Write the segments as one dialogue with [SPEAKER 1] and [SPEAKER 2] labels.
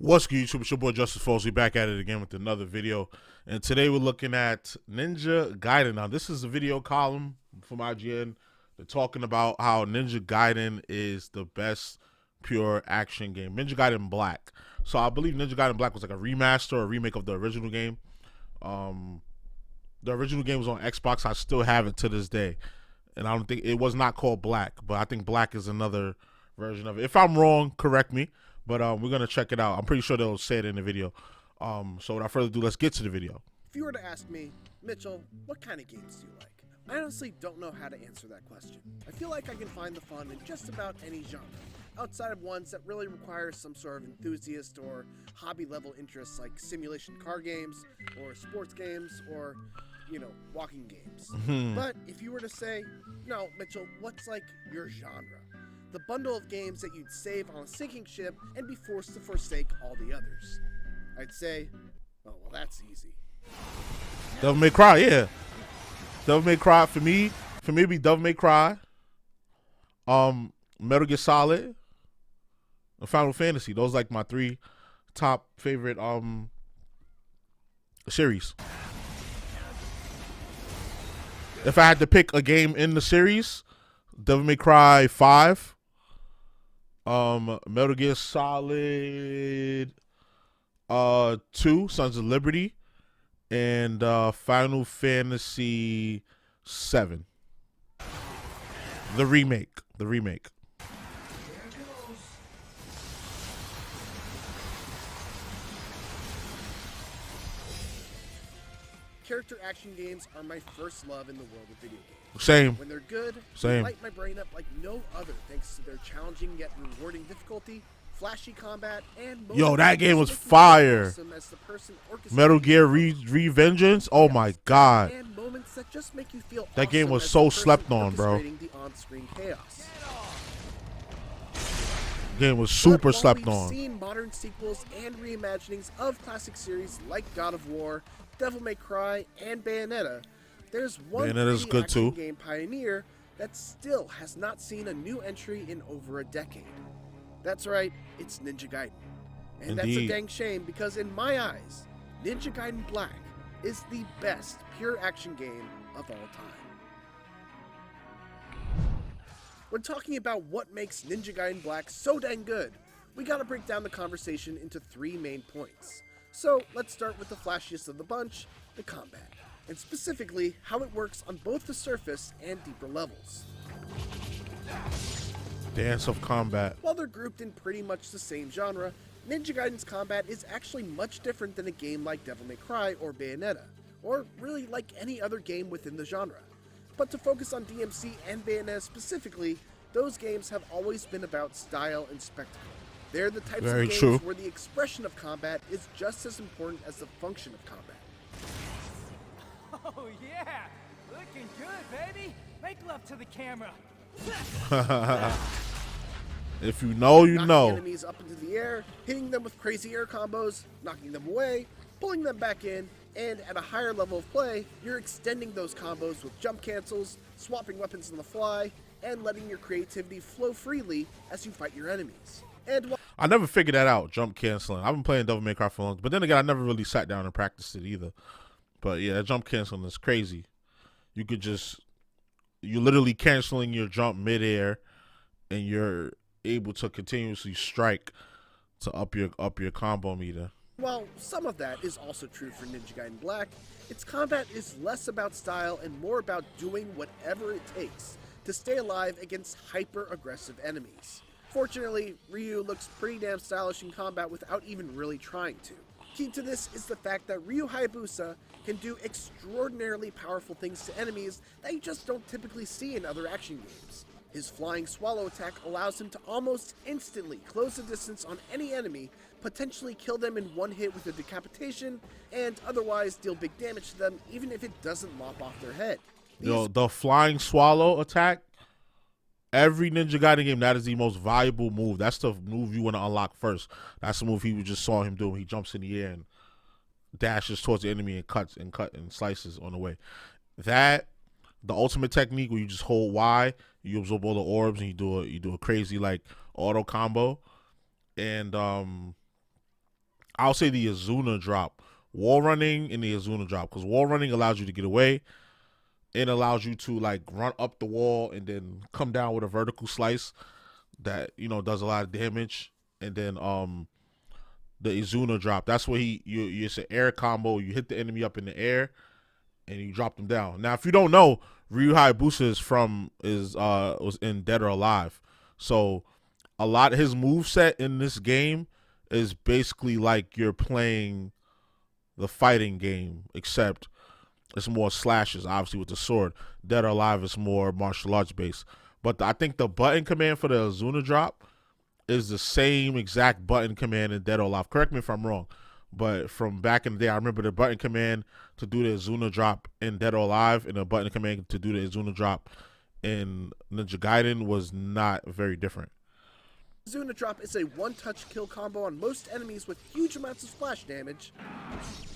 [SPEAKER 1] What's good, YouTube? It's your boy JusticeXFalls. We back at it again with another video, and today we're looking at Ninja Gaiden. Now, this is a video column from IGN. They're talking about how Ninja Gaiden is the best pure action game. Ninja Gaiden Black. So I believe Ninja Gaiden Black was like a remaster or a remake of the original game. The original game was on Xbox. I still have it to this day, and I don't think it was not called Black, but I think Black is another version of it. If I'm wrong, correct me. But we're going to check it out. I'm pretty sure they'll say it in the video. So without further ado, let's get to the video.
[SPEAKER 2] If you were to ask me, Mitchell, what kind of games do you like? I honestly don't know how to answer that question. I feel like I can find the fun in just about any genre, outside of ones that really require some sort of enthusiast or hobby level interests like simulation car games or sports games or, you know, walking games. But if you were to say, no, Mitchell, what's like your genre? The bundle of games that you'd save on a sinking ship and be forced to forsake all the others. I'd say, oh, well, that's easy.
[SPEAKER 1] Devil May Cry, yeah. Devil May Cry for me it'd be Devil May Cry, Metal Gear Solid, and Final Fantasy. Those like my three top favorite series. If I had to pick a game in the series, Devil May Cry 5. Metal Gear Solid 2, Sons of Liberty, and Final Fantasy 7. The remake.
[SPEAKER 2] Character action games are my first love in the world of video games.
[SPEAKER 1] Same.
[SPEAKER 2] When they're good,
[SPEAKER 1] Same.
[SPEAKER 2] they light my brain up like no other thanks to their challenging yet rewarding difficulty, flashy combat, and
[SPEAKER 1] Yo, that game was fire.
[SPEAKER 2] awesome as the person
[SPEAKER 1] Metal Gear Vengeance. Oh my god.
[SPEAKER 2] And moments that just make you feel
[SPEAKER 1] That game
[SPEAKER 2] awesome
[SPEAKER 1] was
[SPEAKER 2] as
[SPEAKER 1] so
[SPEAKER 2] the person
[SPEAKER 1] slept on, bro.
[SPEAKER 2] orchestrating the on-screen chaos.
[SPEAKER 1] Game was super
[SPEAKER 2] But while
[SPEAKER 1] slept
[SPEAKER 2] we've
[SPEAKER 1] on.
[SPEAKER 2] seen modern sequels and reimaginings of classic series like God of War, Devil May Cry, and Bayonetta, there's one
[SPEAKER 1] Bayonetta's
[SPEAKER 2] 3D
[SPEAKER 1] good
[SPEAKER 2] action
[SPEAKER 1] too.
[SPEAKER 2] game pioneer that still has not seen a new entry in over a decade. That's right, it's Ninja Gaiden. And that's a
[SPEAKER 1] Indeed.
[SPEAKER 2] dang shame because in my eyes, Ninja Gaiden Black is the best pure action game of all time. When talking about what makes Ninja Gaiden Black so dang good, we gotta break down the conversation into three main points. So let's start with the flashiest of the bunch, the combat, and specifically how it works on both the surface and deeper levels.
[SPEAKER 1] Dance of combat.
[SPEAKER 2] While they're grouped in pretty much the same genre, Ninja Gaiden's combat is actually much different than a game like Devil May Cry or Bayonetta, or really like any other game within the genre. But to focus on DMC and Bayonetta specifically, those games have always been about style and spectacle. They're the types
[SPEAKER 1] Very
[SPEAKER 2] of games
[SPEAKER 1] true.
[SPEAKER 2] where the expression of combat is just as important as the function of combat.
[SPEAKER 3] Oh yeah, looking good, baby. Make love to the camera.
[SPEAKER 1] If you know, you
[SPEAKER 2] Knocking
[SPEAKER 1] know.
[SPEAKER 2] enemies up into the air, hitting them with crazy air combos, knocking them away, pulling them back in, and at a higher level of play, you're extending those combos with jump cancels, swapping weapons on the fly, and letting your creativity flow freely as you fight your enemies. And while
[SPEAKER 1] I never figured that out, jump canceling. I've been playing Devil May Cry for long, but then again, I never really sat down and practiced it either. But yeah, jump canceling is crazy. You're literally canceling your jump midair, and you're able to continuously strike to up your combo meter.
[SPEAKER 2] while some of that is also true for Ninja Gaiden Black, its combat is less about style and more about doing whatever it takes to stay alive against hyper-aggressive enemies. Fortunately, Ryu looks pretty damn stylish in combat without even really trying to. Key to this is the fact that Ryu Hayabusa can do extraordinarily powerful things to enemies that you just don't typically see in other action games. His flying swallow attack allows him to almost instantly close the distance on any enemy, potentially kill them in one hit with a decapitation, and otherwise deal big damage to them even if it doesn't lop off their head.
[SPEAKER 1] Yo, the flying swallow attack, every Ninja Gaiden game, that is the most valuable move. That's the move you want to unlock first. That's the move he just saw him do. He jumps in the air and dashes towards the enemy and cuts and slices on the way. That, the ultimate technique where you just hold Y, you absorb all the orbs, and you do a crazy like auto combo, and I'll say the Azuna drop. Wall running and the Azuna drop. Because wall running allows you to get away. It allows you to like run up the wall and then come down with a vertical slice that, you know, does a lot of damage. And then the Azuna drop. That's where it's an air combo. You hit the enemy up in the air and you drop them down. Now, if you don't know, Ryu Hayabusa was in Dead or Alive. So a lot of his moveset in this game is basically like you're playing the fighting game, except it's more slashes, obviously, with the sword. Dead or Alive is more martial arts based. But I think the button command for the Azuna drop is the same exact button command in Dead or Alive. Correct me if I'm wrong. But from back in the day, I remember the button command to do the Azuna drop in Dead or Alive and the button command to do the Azuna drop in Ninja Gaiden was not very different.
[SPEAKER 2] Azuna drop is a one-touch kill combo on most enemies with huge amounts of splash damage.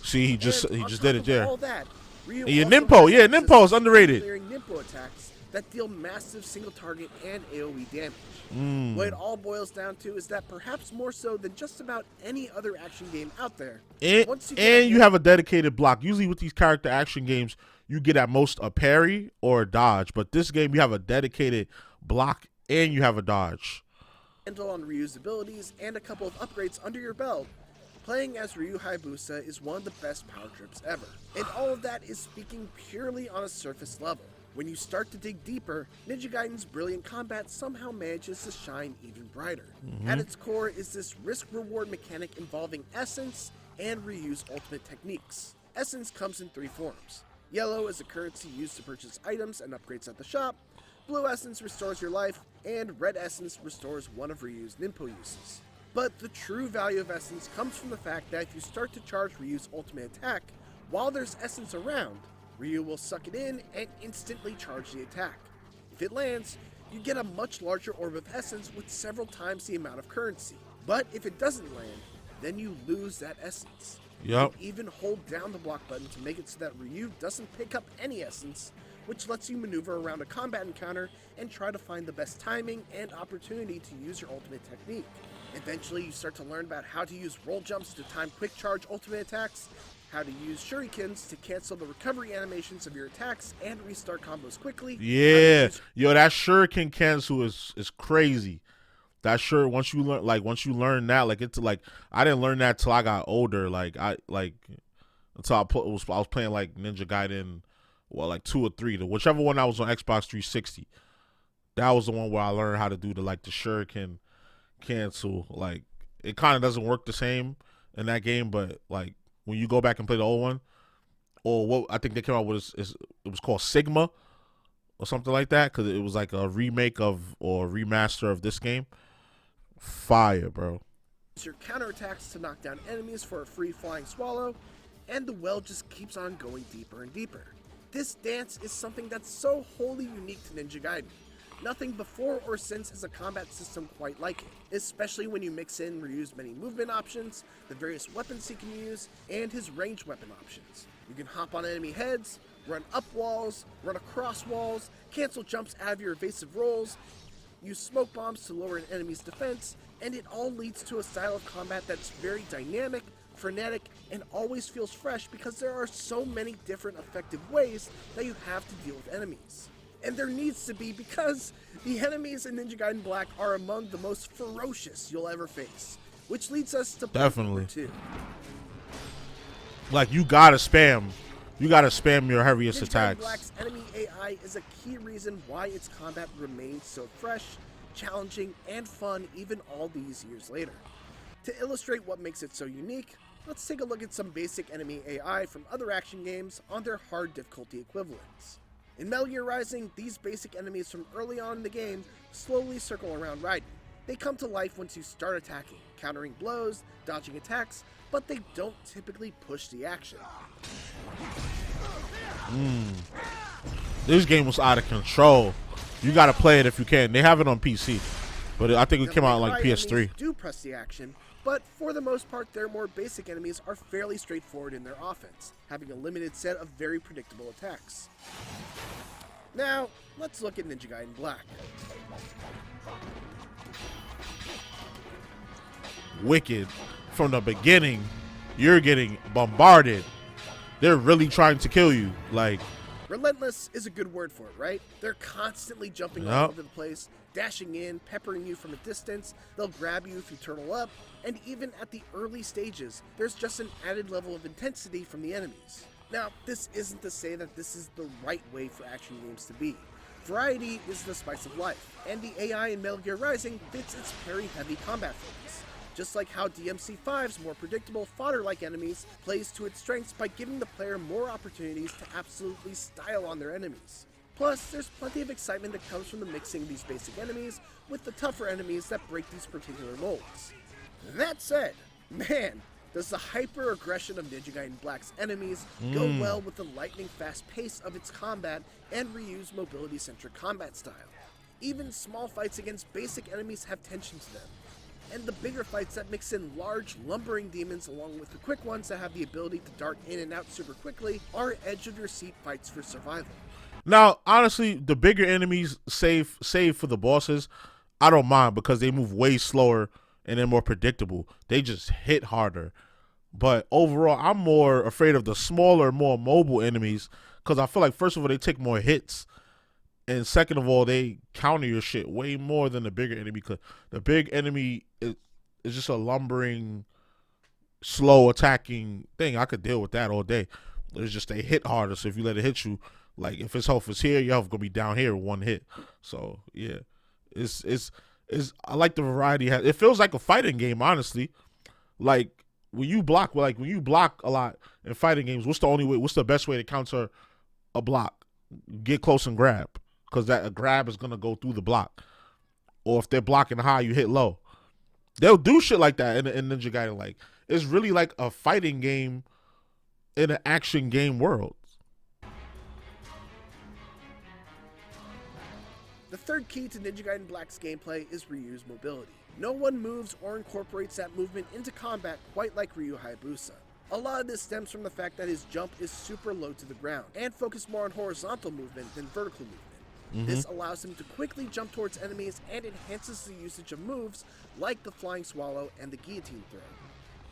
[SPEAKER 1] See, he just did it there.
[SPEAKER 2] All that, Ryu
[SPEAKER 1] Yeah,
[SPEAKER 2] also
[SPEAKER 1] Nimpo.
[SPEAKER 2] has
[SPEAKER 1] Yeah,
[SPEAKER 2] access
[SPEAKER 1] Nimpo is
[SPEAKER 2] to
[SPEAKER 1] underrated.
[SPEAKER 2] clearing Nimpo attacks that deal massive single target and AoE damage. What it all boils down to is that perhaps more so than just about any other action game out there.
[SPEAKER 1] And you have a dedicated block. Usually with these character action games, you get at most a parry or a dodge. But this game, you have a dedicated block and you have a dodge.
[SPEAKER 2] Handle on Ryu's abilities and a couple of upgrades under your belt, playing as Ryu Hayabusa is one of the best power trips ever. And all of that is speaking purely on a surface level. When you start to dig deeper, Ninja Gaiden's brilliant combat somehow manages to shine even brighter. At its core is this risk-reward mechanic involving Essence and Ryu's ultimate techniques. Essence comes in three forms. Yellow is a currency used to purchase items and upgrades at the shop, Blue Essence restores your life, and Red Essence restores one of Ryu's Ninpo uses. But the true value of Essence comes from the fact that if you start to charge Ryu's ultimate attack, while there's Essence around, Ryu will suck it in and instantly charge the attack. If it lands, you get a much larger orb of Essence with several times the amount of currency. But if it doesn't land, then you lose that Essence.
[SPEAKER 1] Yep.
[SPEAKER 2] You even hold down the block button to make it so that Ryu doesn't pick up any Essence, which lets you maneuver around a combat encounter and try to find the best timing and opportunity to use your ultimate technique. Eventually, you start to learn about how to use roll jumps to time quick charge ultimate attacks, how to use shurikens to cancel the recovery animations of your attacks and restart combos quickly.
[SPEAKER 1] Yeah, yo, that shuriken cancel is crazy. That sure once you learn that, like it's like I didn't learn that till I got older. Until I was playing like Ninja Gaiden, like 2 or 3, whichever one I was on Xbox 360. That was the one where I learned how to do the shuriken cancel. Like it kind of doesn't work the same in that game, but like when you go back and play the old one, or what I think they came out with it was called Sigma or something like that, because it was like a remake of or remaster of this game. Fire, bro.
[SPEAKER 2] Use your counterattacks to knock down enemies for a free flying swallow, and the well just keeps on going deeper and deeper. This dance is something that's so wholly unique to Ninja Gaiden. Nothing before or since has a combat system quite like it, especially when you mix in Ryu's many movement options, the various weapons he can use, and his ranged weapon options. You can hop on enemy heads, run up walls, run across walls, cancel jumps out of your evasive rolls, use smoke bombs to lower an enemy's defense, and it all leads to a style of combat that's very dynamic, frenetic, and always feels fresh because there are so many different effective ways that you have to deal with enemies. And there needs to be, because the enemies in Ninja Gaiden Black are among the most ferocious you'll ever face. Which leads us to point number 2.
[SPEAKER 1] Like you gotta spam your heaviest
[SPEAKER 2] Ninja Gaiden
[SPEAKER 1] attacks.
[SPEAKER 2] Black's enemy AI is a key reason why its combat remains so fresh, challenging, and fun even all these years later. To illustrate what makes it so unique, let's take a look at some basic enemy AI from other action games on their hard difficulty equivalents. In Metal Gear Rising, these basic enemies from early on in the game slowly circle around Raiden. They come to life once you start attacking, countering blows, dodging attacks, but they don't typically push the action.
[SPEAKER 1] This game was out of control. You gotta play it if you can. They have it on PC, but I think it came out on like PS3.
[SPEAKER 2] Do press the action, but for the most part, their more basic enemies are fairly straightforward in their offense, having a limited set of very predictable attacks. Now, let's look at Ninja Gaiden Black.
[SPEAKER 1] Wicked. from the beginning, you're getting bombarded. They're really trying to kill you. Like,
[SPEAKER 2] relentless is a good word for it, right? They're constantly jumping all over the place, dashing in, peppering you from a distance. They'll grab you if you turtle up, and even at the early stages, there's just an added level of intensity from the enemies. Now, this isn't to say that this is the right way for action games to be. Variety is the spice of life, and the AI in Metal Gear Rising fits its parry-heavy combat focus. Just like how DMC5's more predictable fodder-like enemies plays to its strengths by giving the player more opportunities to absolutely style on their enemies. Plus, there's plenty of excitement that comes from the mixing of these basic enemies with the tougher enemies that break these particular molds. That said, man, does the hyper-aggression of Ninja Gaiden Black's enemies go well with the lightning-fast pace of its combat and Ryu's mobility-centric combat style. Even small fights against basic enemies have tension to them, and the bigger fights that mix in large, lumbering demons along with the quick ones that have the ability to dart in and out super quickly are edge-of-your-seat fights for survival.
[SPEAKER 1] now, honestly, the bigger enemies, save for the bosses, I don't mind because they move way slower and they're more predictable. They just hit harder. But overall, I'm more afraid of the smaller, more mobile enemies because I feel like, first of all, they take more hits. And second of all, they counter your shit way more than the bigger enemy because the big enemy is just a lumbering, slow attacking thing. I could deal with that all day. It's just they hit harder. So if you let it hit you, like if its health is here, your health gonna be down here with one hit. So yeah, it's I like the variety. It feels like a fighting game, honestly. Like when you block a lot in fighting games, what's the best way to counter a block? Get close and grab, because a grab is gonna go through the block. Or if they're blocking high, you hit low. They'll do shit like that in Ninja Gaiden. Like, it's really like a fighting game in an action game world.
[SPEAKER 2] The third key to Ninja Gaiden Black's gameplay is Ryu's mobility. No one moves or incorporates that movement into combat quite like Ryu Hayabusa. A lot of this stems from the fact that his jump is super low to the ground and focused more on horizontal movement than vertical movement. This allows him to quickly jump towards enemies and enhances the usage of moves like the Flying Swallow and the Guillotine Throw.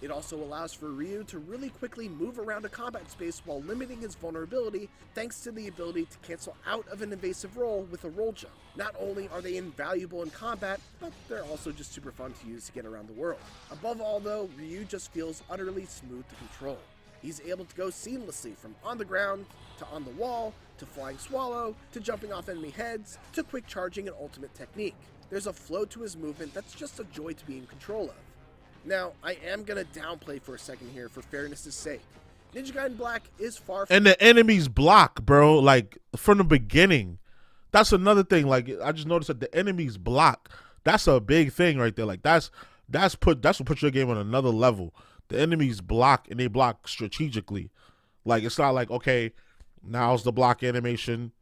[SPEAKER 2] It also allows for Ryu to really quickly move around a combat space while limiting his vulnerability thanks to the ability to cancel out of an invasive roll with a roll jump. Not only are they invaluable in combat, but they're also just super fun to use to get around the world. Above all though, Ryu just feels utterly smooth to control. He's able to go seamlessly from on the ground, to on the wall, to Flying Swallow, to jumping off enemy heads, to quick charging and ultimate technique. There's a flow to his movement that's just a joy to be in control of. Now, I am going to downplay for a second here for fairness' sake. Ninja Gaiden Black is far from...
[SPEAKER 1] And the enemies block, bro, like, from the beginning. That's another thing. Like, I just noticed that the enemies block. That's a big thing right there. Like, that's what puts your game on another level. The enemies block, and they block strategically. Like, it's not like, okay, now's the block animation.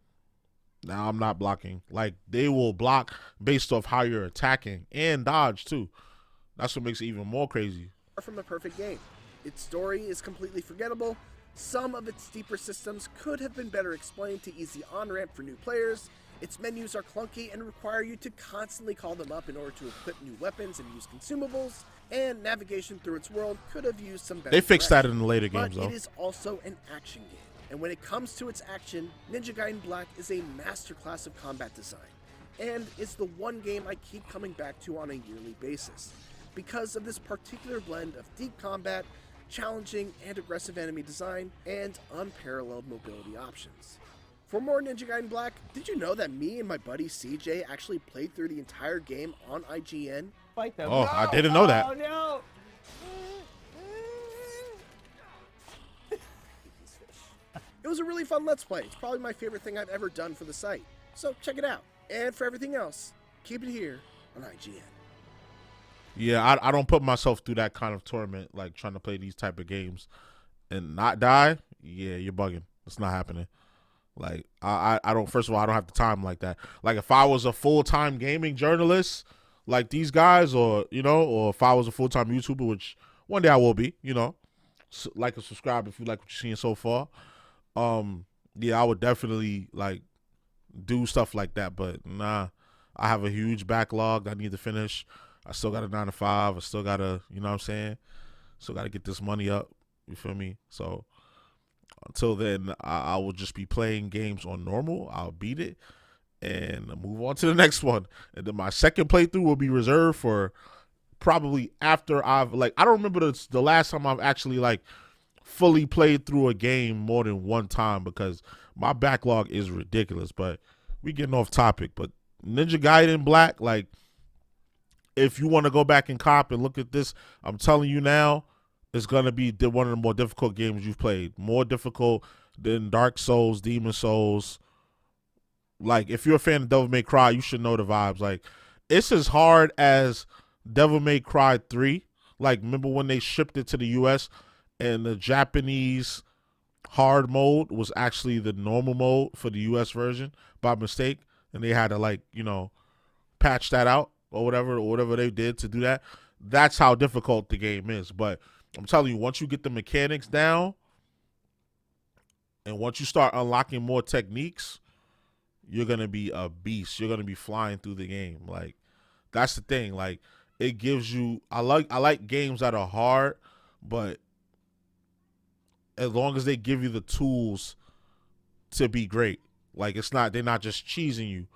[SPEAKER 1] Now I'm not blocking. Like, they will block based off how you're attacking and dodge, too. That's what makes it even more crazy.
[SPEAKER 2] From the perfect game. Its story is completely forgettable. Some of its deeper systems could have been better explained to ease the on-ramp for new players. Its menus are clunky and require you to constantly call them up in order to equip new weapons and use consumables. And navigation through its world could have used some better
[SPEAKER 1] They fixed
[SPEAKER 2] direction.
[SPEAKER 1] that in the later games,
[SPEAKER 2] But
[SPEAKER 1] though.
[SPEAKER 2] it is also an action game. And when it comes to its action, Ninja Gaiden Black is a masterclass of combat design. And it's the one game I keep coming back to on a yearly basis, because of this particular blend of deep combat, challenging and aggressive enemy design, and unparalleled mobility options. For more Ninja Gaiden Black, did you know that me and my buddy CJ actually played through the entire game on IGN?
[SPEAKER 3] Fight them.
[SPEAKER 1] Oh,
[SPEAKER 3] No!
[SPEAKER 1] I didn't know that.
[SPEAKER 3] Oh, no!
[SPEAKER 2] It was a really fun Let's Play. It's probably my favorite thing I've ever done for the site. So check it out. And for everything else, keep it here on IGN.
[SPEAKER 1] Yeah, I don't put myself through that kind of tournament, like trying to play these type of games and not die. Yeah, you're bugging. It's not happening. Like, I don't, first of all, I don't have the time like that. Like, if I was a full-time gaming journalist like these guys, or, you know, or if I was a full-time YouTuber, which one day I will be, you know, like and subscribe if you like what you're seeing so far. Yeah, I would definitely, like, do stuff like that, but nah, I have a huge backlog I need to finish. I still got a 9 to 5. I still got to, you know what I'm saying? So got to get this money up. You feel me? So until then, I will just be playing games on normal. I'll beat it and move on to the next one. And then my second playthrough will be reserved for probably after I've like, I don't remember the last time I've actually like fully played through a game more than one time because my backlog is ridiculous. But we getting off topic. But Ninja Gaiden Black, like, if you want to go back and cop and look at this, I'm telling you now, it's gonna be one of the more difficult games you've played. More difficult than Dark Souls, Demon Souls. Like, if you're a fan of Devil May Cry, you should know the vibes. Like, it's as hard as Devil May Cry 3. Like, remember when they shipped it to the US and the Japanese hard mode was actually the normal mode for the US version by mistake, and they had to, like, you know, patch that out or whatever they did to do that. That's how difficult the game is. But I'm telling you, once you get the mechanics down and once you start unlocking more techniques, you're going to be a beast. You're going to be flying through the game. Like, that's the thing. Like, it gives you, I like games that are hard, but as long as they give you the tools to be great. Like, they're not just cheesing you,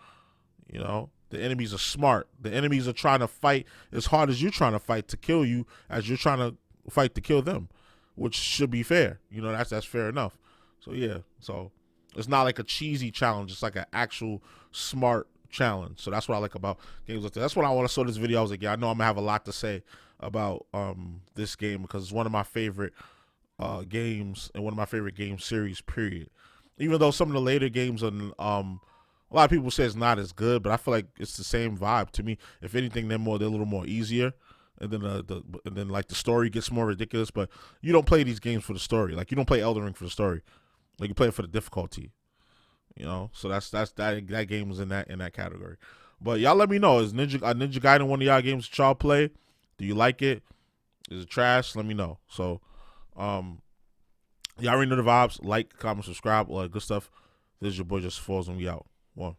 [SPEAKER 1] you know? The enemies are smart. The enemies are trying to fight as hard as you're trying to fight to kill you as you're trying to fight to kill them, which should be fair. You know, that's fair enough. So, yeah. So, it's not like a cheesy challenge. It's like an actual smart challenge. So, that's what I like about games like that. That's when I saw this video. I was like, yeah, I know I'm going to have a lot to say about this game because it's one of my favorite games and one of my favorite game series, period. Even though some of the later games are a lot of people say it's not as good, but I feel like it's the same vibe to me. If anything, they're a little more easier, and then like the story gets more ridiculous. But you don't play these games for the story. Like, you don't play Elden Ring for the story. Like, you play it for the difficulty. You know, so that game was in that category. But y'all let me know, is Ninja Gaiden one of y'all games that y'all play? Do you like it? Is it trash? Let me know. So, y'all already know the vibes. Like, comment, subscribe, all that good stuff. This is your boy JusticeXFalls, and we out. One.